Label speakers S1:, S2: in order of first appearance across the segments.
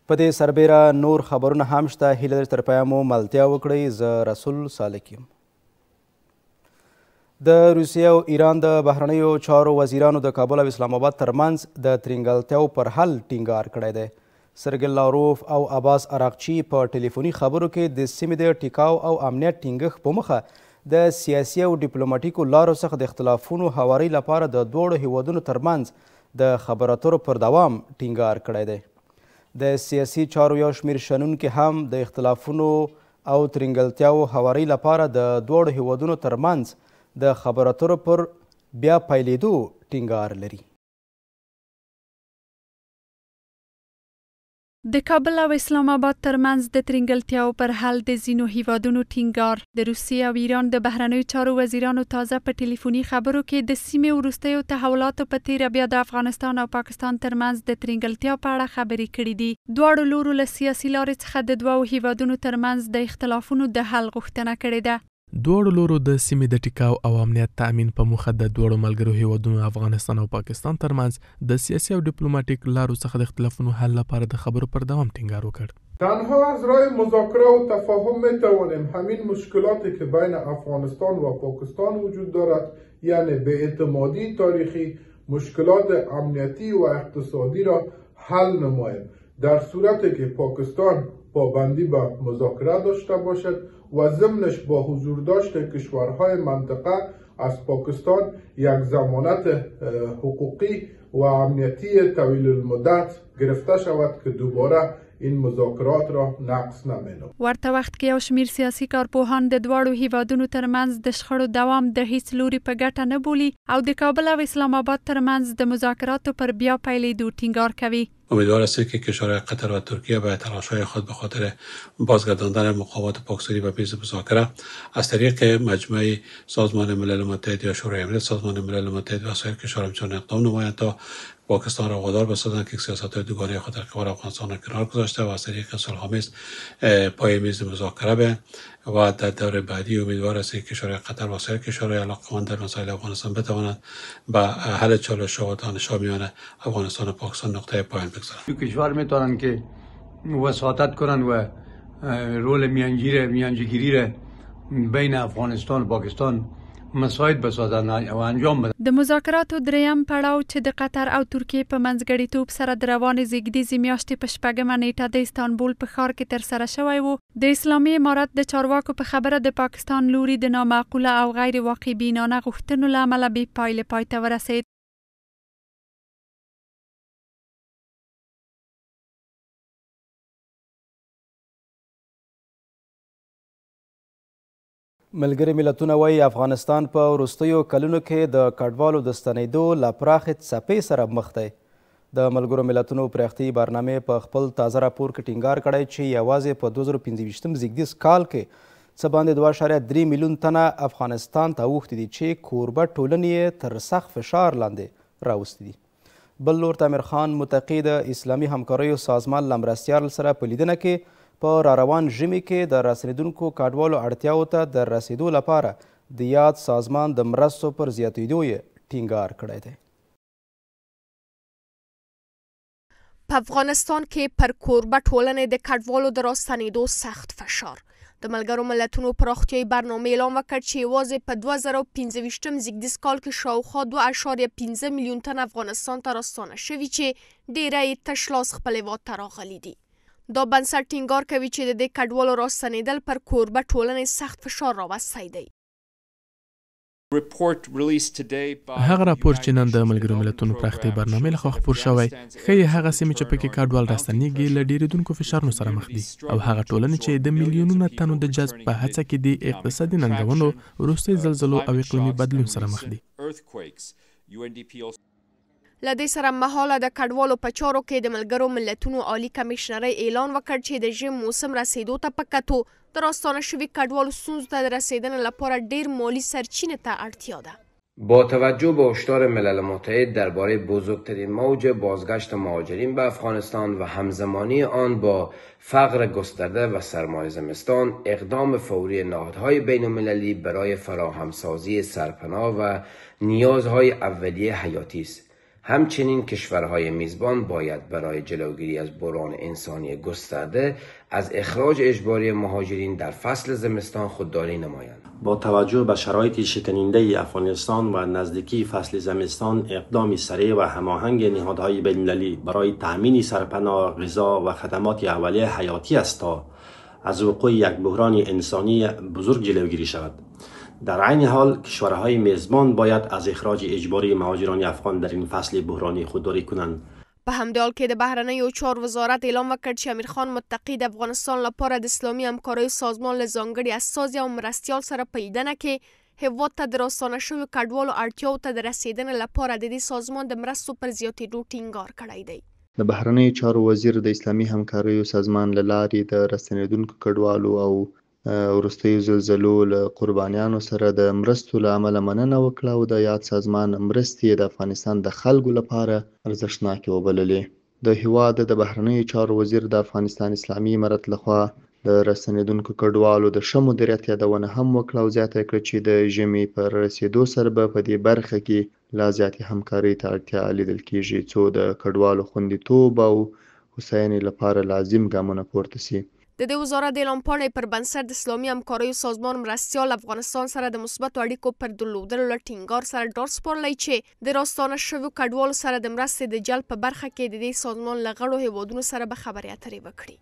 S1: په دې سربیره نور خبرونه هم شته. هیله لري تر پایه مو ملتیا وکړئ. زه رسول سالک یم. د روسیې او ایران د بهرنیو چارو وزیرانو د کابل او اسلام آباد ترمنځ د ترینګلتیاو پر حل ټینګار کړی دی. سرګل لاروف او عباس عراقچي په ټلیفوني خبرو کې د سیمې د ټیکاو او امنیت ټینګښت په مخه د سیاسي او ډیپلوماټیکو لارو څخه د اختلافونو هواري لپاره د دواړو هیوادونو ترمنځ د خبرو اترو پر دوام ټینګار کړی دی. د سیاسي چارو یو شمېر شنونکي هم د اختلافونو او ترینګلتیاو هواري لپاره د دواړو هیوادونو ترمنځ د خبرو اترو پر بیا پیلېدو ټینګار لري.
S2: د کابل او اسلام آباد ترمنځ د ترینګلتیاو پر حل د ځینو هیوادونو ټینګار. د روسیې او ایران د بهرنیو چارو وزیرانو تازه په ټلیفوني خبرو کې د سیمې وروستیو تحولاتو په تیره بیا د افغانستان او پاکستان ترمنځ د ترینګلتیا په اړه خبرې کړې دي. دواړو لورو له سیاسي لارې څخه د دوو هیوادونو ترمنځ د اختلافونو د حل غوښتنه کړې ده.
S3: دواړو لورو د سیمې د ټیکاو او امنیت تأمین په موخه د دواړو ملګرو هیوادونو افغانستان او پاکستان ترمنځ د سیاسي او ډیپلوماټیک لارو څخه د اختلافونو حل لپاره د خبرو پر دوام ټینګار وکړ.
S4: تنها از راه مذاکره و تفاهم میتوانیم همین مشکلاتی که بین افغانستان و پاکستان وجود دارد، یعنی بی‌اعتمادی تاریخی، مشکلات امنیتی و اقتصادی را حل نماییم. در صورتی که پاکستان پابندی به مذاکره داشته باشد و ضمنش با حضور داشت کشورهای منطقه از پاکستان یک ضمانت حقوقی و امنیتی طویل المدت گرفته شود که دوباره این مذاکرات را نقص نمینم.
S2: ورته وخت کې یو شمیر سیاسي کارپوهان د دواړو هیوادونو ترمنځ د شخړو دوام د هیڅ لوري په ګټه نه بولي او د کابل او اسلام آباد ترمنځ د مذاکراتو پر بیا پیلېدو ټینګار کوي.
S5: امیدوار است که کشورهای قطر و ترکیه به تلاش‌های خود به خاطر بازگرداندن مقامات پاکستانی به میز مذاکره از طریق مجمع سازمان ملل متحد یا شورای امنیت سازمان ملل متحد و سایر کشورها می‌توانند اقدام نمایند تا پاکستان را وادار بسازند که سیاست‌های دوگانه خود در کنار افغانستان را کنار گذاشته و از طریق صلح‌آمیز پای میز مذاکره به و در دور بعدی امیدوار است که کشورهای قطر و سایر کشورهای علاقه‌مند در مسائل افغانستان بتوانند به حل چالش‌ها و دانش‌ها میان افغانستان و پاکستان نقطه پایان بگذارند.
S6: کشور میتونن که وساطت کنن و رول میانجیگیری را بین افغانستان و پاکستان مساعد بسازن او انجام بدن.
S2: د مذاکراتو دریم پړاو چې د قطر او ترکیې په منځګړیتوب سره د روانې زیږدیزې میاشتې په 8مه نیټه د استانبول په ښار کې ترسره شوی و، د اسلامي امارت د چارواکو په خبره د پاکستان لوري د نامعقوله او غیر واقع بینانه غوښتنو له امله بې پایلې پای ته ورسید.
S1: ملګري ملتونه وایي افغانستان په وروستیو کلونو کې د کډوالو د ستنېدو له پراخې څپې سره مخ دی. د ملګرو ملتونو پراختیایي برنامې په خپل تازه راپور کې ټینګار کړی چې یوازې په 2025 زیږدیز کال کې څه باندې 2.3 میلیون تنه افغانستان ته اوښتي دي چې کوربه ټولنې یې تر سخت فشار لاندې راوستي دي. بل لور ته امیر خان متقي د اسلامي همکاریو سازمان له مرستیال سره په لیدنه کې په راروان ژمي کې د راستنېدونکو کډوالو اړتیاو ته د رسیدو لپاره د یاد سازمان د مرستو پر زیاتېدو یې ټینګار کړی دی.
S7: په افغانستان کې پر کوربه ټولنې د کډوالو د راستنېدو سخت فشار. د ملګرو ملتونو پراختیایي برنامې اعلان وکړ چې یوازې په 2025 زیږدیز کال کې شاوخوا 2.5 میلیون تن افغانستان ته راستانه شوي چې ډیری یې تش لاس خپل هیواد ته راغلي دي. دا بنسټ ټینګار کوي چې د دې کډوالو راستنېدل پر کوربه ټولنې سخت فشار راوستی دی.
S3: هغه راپور چې نن د ملګرو ملتونو پراختیایي برنامې لخوا خپور شوی ښیي هغه سیمې چې پکې کډوال راستنېږي له ډېرېدونکو فشارونو سره مخ دي او هغه ټولنې چې د میلیونونو تنو د جذب په هڅه کې دي اقتصادي ننګونو، وروستي زلزلو او اقلیمي بدلون سره مخ دي.
S7: له دې سره مهاله د کډوالو په چارو کې د ملګرو ملتونو عالی کمیشنرۍ اعلان وکړ چې د ژمي موسم رسیدو ته په کتو د راستانه شوي کډوالو ستونزو ته د رسیدنې لپاره ډیر مالی سرچینې ته اړتیا ده.
S8: با توجه به هشدار ملل متحد درباره بزرگترین موج بازگشت مهاجرین به افغانستان و همزمانی آن با فقر گسترده و سرمای زمستان، اقدام فوری نهادهای بین‌المللی برای فراهمسازی سرپناه و نیازهای اولیه حیاتی است. همچنین کشورهای میزبان باید برای جلوگیری از بحران انسانی گسترده از اخراج اجباری مهاجرین در فصل زمستان خودداری نمایند.
S9: با توجه به شرایط شکننده افغانستان و نزدیکی فصل زمستان، اقدامی سریع و هماهنگ نهادهای بین‌المللی برای تأمین سرپناه، غذا و خدمات اولیه حیاتی است تا از وقوع یک بحران انسانی بزرگ جلوگیری شود. در عین حال کشورهای میزبان باید از اخراج اجباری مهاجران افغان در این فصل بحرانی خودداری کنند.
S7: په همدې حال کې د بهرنیو چارو وزارت اعلان وکړ چې امیر خان متقی د افغانستان لپاره د اسلامي همکاریو سازمان له ځانګړي استازي او مرستیال سره په لیدنه کې هیواد ته د راستانه شویو کډوالو اړتیاوو ته د رسیدنې لپاره د دې سازمان د مرستو پر زیاتېدو ټینګار کړی دی.
S10: د بهرنیو چارو وزیر د اسلامي همکاریو سازمان له لارې د راستنېدونکو کډوالو او وروستیو زلزلو له قربانیانو سره د مرستو له امله مننه وکړه او د یاد سازمان مرستې د افغانستان د خلکو لپاره ارزښتناکې وبللې. د هیواد د بهرنیو چارو وزیر د افغانستان اسلامي امارت لخوا د راستنېدونکو کډوالو د ښه مدیریت یادونه هم وکړه او زیاته کړه چې د ژمي پر رسېدو سره به په دې برخه کې لا زیاتې همکارۍ ته اړتیا لیدل کېږي څو د کډوالو خوندیتوب او هوساینې لپاره لازم ګامونه پورته سي.
S7: د دې وزارت اعلان پاڼې پر بنسټ د اسلامي همکاریو سازمان مرستیال افغانستان سره د مثبتو اړیکو پر درلودلو له ټینګار سره ډاډ سپارلی چې د راستانه شویو کډوالو سره د مرستې د جلب په برخه کې د دې سازمان له غړو هیوادونو سره به خبرې اترې وکړي.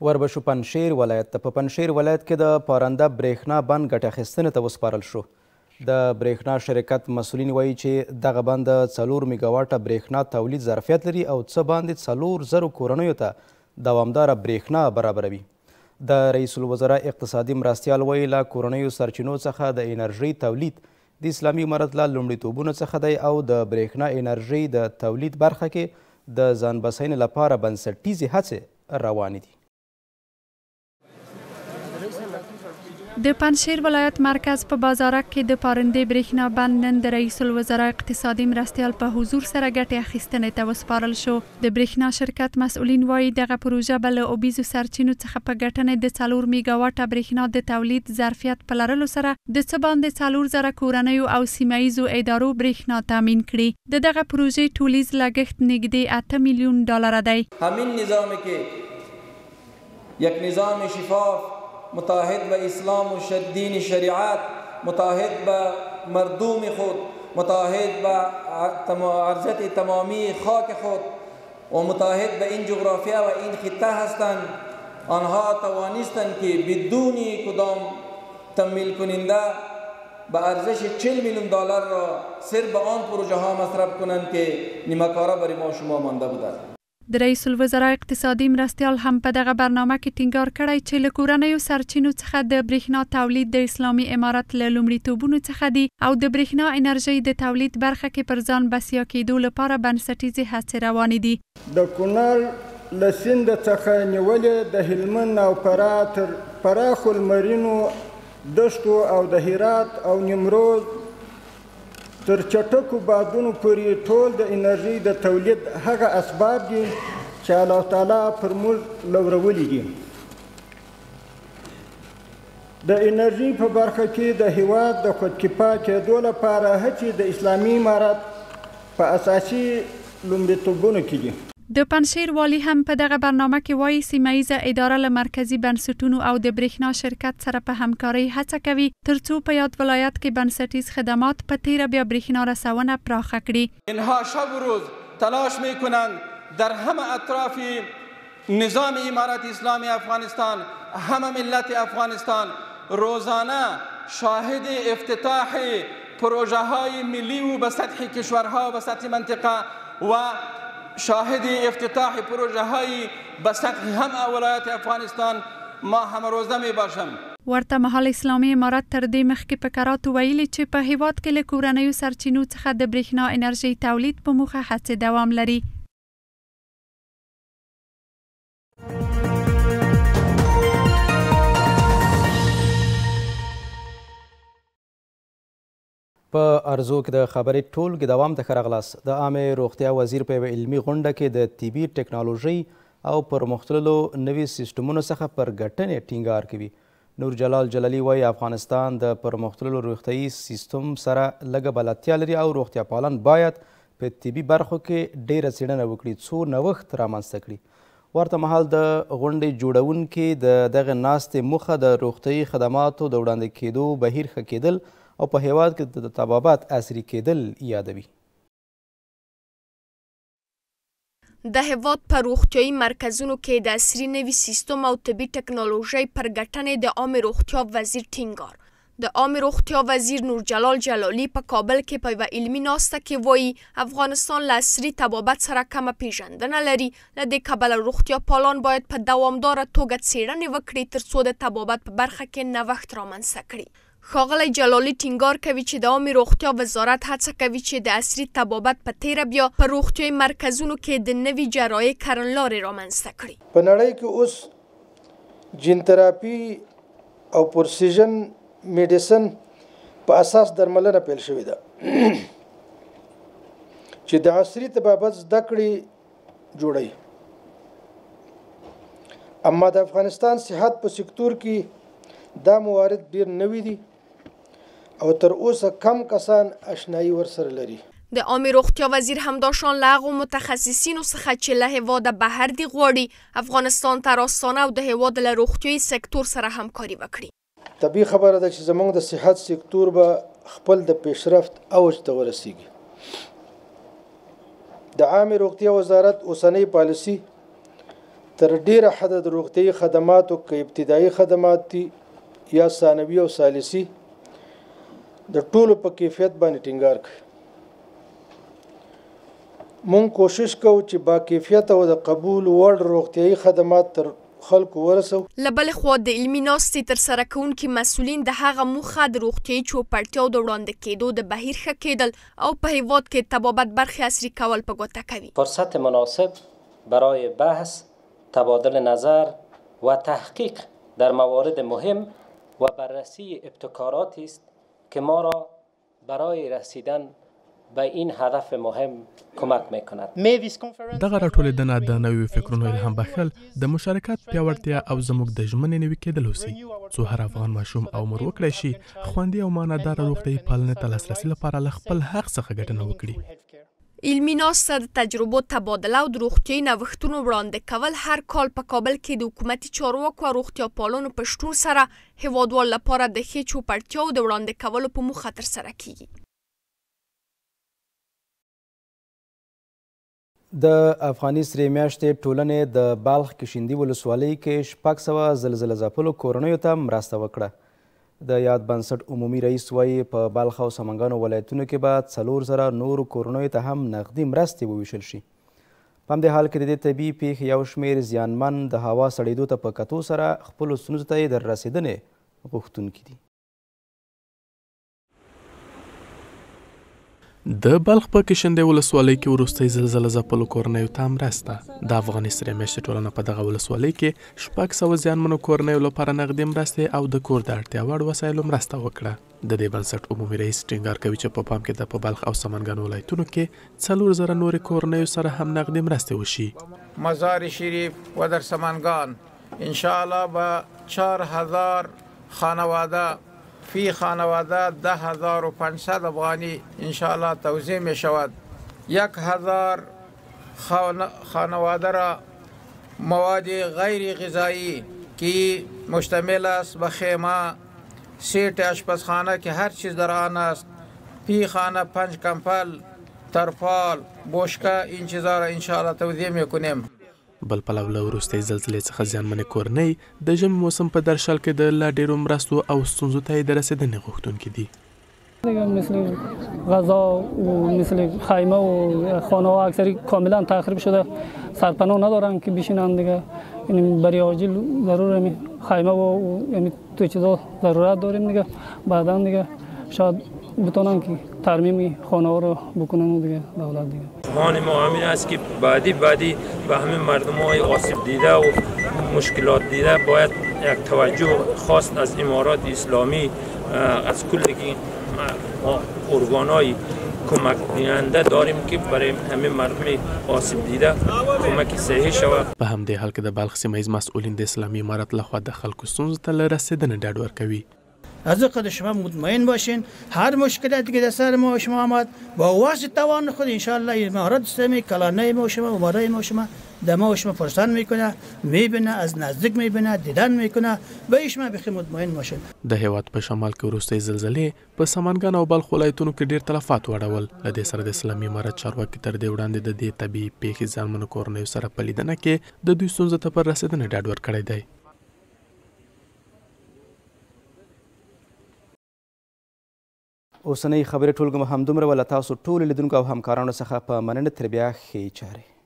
S1: وربشو پنجشیر ولایت ته په پنجشیر ولایت کې د پارنده برېښنا بند ګټه اخیستنې ته وسپارل شو. د برېښنا شرکت مسؤلین وایي چې دغه بند د 4 میګاواټه برېښنا تولید ظرفیت لري او څه باندې 4,000 کورنیو ته دوامداره برېښنا برابروي. د رئیس الوزرا اقتصادي مرستیال وایي له کورنیو سرچینو څخه د انرژۍ تولید د اسلامي امارت له لومړیتوبونو څخه دی او د برېښنا انرژۍ د تولید برخه کې د ځان بسینې لپاره بنسټیزې هڅې روانې دي.
S2: د پنجشیر ولایت مرکز په بازارک کې د پارندې برېښنا بند نن د رئیس الوزرا اقتصادي مرستیال په حضور سره ګټې اخیستنې ته وسپارل شو. د برېښنا شرکت مسؤلین وایي دغه پروژه به له اوبیزو سرچینو څخه په ګټنې د 4 میګاواټه برېښنا د تولید ظرفیت په لرلو سره د څه باندې 4,000 کورنیو او سیمه ییزو ادارو برېښنا تامین کړي. د دغه پروژې ټولیز لګښت نږدې 8 میلیون ډالر دی.
S11: همین نظامی که یک نظام شفاف متحد به اسلام و دین شریعت، متحد به مردم خود، متحد به ارضیت تمامی خاک خود و متحد به این جغرافیا و این خطه هستند، آنها توانستند که بدون کدام تمویل کننده به ارزش 40 میلیون دلار را صرف به آن پروژه ها مصرف کنند که نیمه‌کاره برای ما شما مانده بوده.
S2: د رئیس الوزرا اقتصادي مرستیال هم په دغه برنامه کې ټینګار کړی چې له کورنیو سرچینو څخه د برېښنا تولید د اسلامي امارت له لومړیتوبونو څخه دی او د برېښنا انرژۍ د تولید برخه کې پر ځان بسیا کېدو لپاره بنسټیزې هڅې روانې دي.
S12: د کونړ له سیند څخه نیولې د هلمند او فراه تر پراخو لمرینو دښتو او د هرات او نیمروز تر چټکو بادونو پورې ټول د انرژۍ د تولید هغه اسباب دي چې الله تعالی پر موږ لورولي دي. د انرژۍ په برخه کې د هیواد د خودکفا کېدو لپاره هڅې د اسلامي امارت په اساسي لومړیتوبونو کې دي.
S2: د پنجشیر والی هم په دغه برنامه کې وایي سیمه ییزه اداره له مرکزي بنسټونو او د برېښنا شرکت سره په همکارۍ هڅه کوي ترڅو په یاد ولایت کې بنسټیز خدمات په تیره بیا برېښنا رسونه پراخه کړي.
S11: اینها شب و روز تلاش میکنند در همه اطراف نظام امارت اسلامی افغانستان، همه ملت افغانستان روزانه شاهد افتتاح پروژه های ملی و به سطح کشورها و به سطح منطقه و شاهد افتتاح پروژه های به سطح همه ولایت افغانستان ما همه روزه می باشم.
S2: ورته مهال اسلامي امارت تر دې مخکې په کراتو ویلي چې په هیواد کې له کورنیو سرچینو څخه د برېښنا انرژۍ تولید په موخه هڅې دوام لري.
S1: په ارزو کې د خبرې ټولګې دوام ته ښه راغلاست. د عامې روغتیا وزیر په یوه علمي غونډه کې د طبي ټکنالوژۍ او پرمختللو نوي سیسټمونو څخه پر ګټنې ټینګار کوي. نور جلال جلالی وایي افغانستان د پرمختللو روغتیايي سیستم سره لږه بلدتیا لري او روغتیا پالان باید په طبي برخو کې ډیره څېړنه وکړي څو نوښت رامنځته کړي. ورته مهال د غونډې جوړونکي د دغه ناستې موخه د روغتیايي خدماتو د وړاندې کېدو بهیر ښه کېدل او په هیواد کې د طبابت عصري کېدل یادوي.
S7: د هیواد په روغتیايي مرکزونو کې د عصري نوي سیستم او طبي ټکنالوژۍ پر ګټنې د عامې روغتیا وزیر ټینګار. د عامې روغتیا وزیر نور جلال جلالی په کابل کې په یوه علمي ناسته کې وایي افغانستان له عصري طبابت سره کمه پیژندنه لري. له دې کبله روغتیا پالان باید په دوامداره توګه څېړنې وکړي تر څو د طبابت په برخه کې نوښت رامنځته کړي. ښاغلی جلالی ټینګار کوي چې د عامې روغتیا وزارت هڅه کوي چې د عصري طبابت په تیره بیا په روغتیايي مرکزونو کې د نوي جراحي کړنلارې رامنځته کړي.
S13: په نړۍ کې اوس جین تراپي او پرسیژن میډیسن په اساس درملنه پیل شوې ده چې د عصري طبابت زده کړې جوړوي. اما د افغانستان صحت په سکتور کې دا موارد ډیر نوي دي او تر اوسه کم کسان آشنایی ورسره لري.
S7: د عامې روغتیا وزیر همداشان له هغو متخصصینو څخه چې له هیواده بهر دي غواړي افغانستان ته راستانه او د هیواد له روغتیايي سکتور سره همکاري وکړي.
S13: طبیعي خبره ده چې زموږ د صحت سکتور به خپل د پیشرفت اوج ته ورسیږي. د عامې روغتیا وزارت اوسنۍ پالیسي تر ډیره حده د روغتیايي خدماتو که ابتدایي خدمات دي یا ثانوي او ثالثي د ټولو په کیفیت باندې ټینګار کوي. مونږ کوشش کوو چې با کیفیت او د قبول وړ روغتیايي خدمات تر خلکو ورسو.
S7: له بلې خوا د علمي ناستې ترسره کوونکي مسؤلین د هغه موخه د روغتیايي چوپړتیاو د وړاندې کېدو د بهیر ښه کېدل او په هیواد کې طبابت برخې عصري کول په ګوته کوي.
S14: فرصت مناسب برای بحث، تبادل نظر و تحقیق در موارد مهم و بررسی ابتکاراتی است که ما را برای رسیدن به این هدف مهم کمک میکند.
S3: دغه راټولېدنه د نویو فکرونو الهام بخښل د مشارکت پیاوړتیا او زموږ د ژمنې نوي کېدل اوسي څو هر افغان ماشوم او مور وکړی شي خوندي او معناداره روغتیايي پالنې ته لاسرسي لپاره له خپل حق څخه ګټنه وکړي.
S7: علمي ناسته د تجربو تبادله او د روغتیايي نوښتونو وړاندې کول هر کال په کابل کې د حکومتي چارواکو او روغتیا پالانو په شتون سره هیوادوال لپاره د ښې چوپړتیاو د وړاندې کولو په موخه ترسره کیږي.
S1: د افغاني سرې میاشتې ټولنې د بلخ کشندي ولسوالۍ کې 600 زلزله ځپلو کورنیو ته مرسته وکړه. د یاد بنسټ عمومي رئیس وایي په بلخ او سمنګانو ولایتونو کې به 4,000 نورو کورنیو ته هم نغدي مرستې وویشل شي. په همدې حال کې د دې طبیعي پیښې یو شمېر زیانمن د هوا سړېدو ته په کتو سره خپلو ستونزو ته یې در رسېدنې غوښتونکي دي.
S3: د بلخ په کشندې ولسوالۍ کې وروستۍ زلزله ځپلو کورنیو ته مرسته. د افغاني سرې میاشتې ټولنه په دغه ولسوالۍ کې 600 زیانمنو کورنیو لپاره نغدي مرستې او د کور د اړتیا وړ وسایلو مرسته وکړه. د دې بنسټ عمومي رئیس ټینګار کوي چې په پام کې ده په بلخ او سمنګانو ولایتونو کې 4,000 نورې کورنیو سره هم نغدي مرستې وشي.
S15: مزار شریف و در سمنگان انشاءالله به 4,000 خانواده فی خانواده 10,500 افغانی انشاءالله توزیع می شود. 1,000 خانواده را مواد غیر غذایی که مشتمل است به خیمه، سیٹ آشپزخانه که هر چیز در آن است، پی خانه، 5 کمپل، ترپال، بوشکه، این چیزا را انشاءالله توزیع می کنیم.
S3: بل پلو له وروستۍ زلزلې څخه زیانمنې کورنۍ د ژمي موسم په درشل کې د لا ډېرو مرستو او ستونزو ته یې د رسېدنې غوښتونکي دي.
S16: مثل غذا و مثل خیمه و خانه ها اکثری کاملا تخریب شده، سرپناه ندارن که بشینن دیگه. یعنی برای عاجل ضرور خیمه و یعنی تو چیزا ضرورت داریم دیگه. بعدا دیگه شاید بتونن که ترمیم خانه ها رو بکنن دیگه دولت دیگه.
S17: افغان ما همین است که بعدی به همه مردم های آسیب دیده و مشکلات دیده باید یک توجه خاص از امارات اسلامی از کل ارگان های کمک دهنده داریم که برای همه مردم آسیب دیده کمک صحیح شود.
S3: په همدې حال کې د بلخ سیمه ییز مسئولین د اسلامي امارت لخوا د خلکو ستونزو ته له رسیدنې ډاډ ورکوي.
S18: از خود شما مطمئن باشین هر مشکلاتی که در سر ما و شما آمد با واسه توان خود انشاءالله امارت اسلامی کلانه ما و شما امارای ما و شما در ما و شما پرسان میکنه، میبینه، از نزدیک میبینه، دیدن میکنه، به شما بخیر مطمئن باشین.
S3: د هیواد په شمال کې وروستۍ زلزلې په سمنګان او بلخ ولایتونو کې ډیر تلفات واړول. له دې سره د اسلامي امارت چارواکي تر دې وړاندې د دې طبیعي پیښې ځانمنو کورنیو سره په لیدنه کې د دوی ستونزو ته پر رسیدنې ډاډ ورکړی دی.
S1: اوسنۍ خبرې ټولګه همدومره وله. تاسو ټولو لیدونکو او همکارانو څخه په مننه. تر بیا ښې چارې.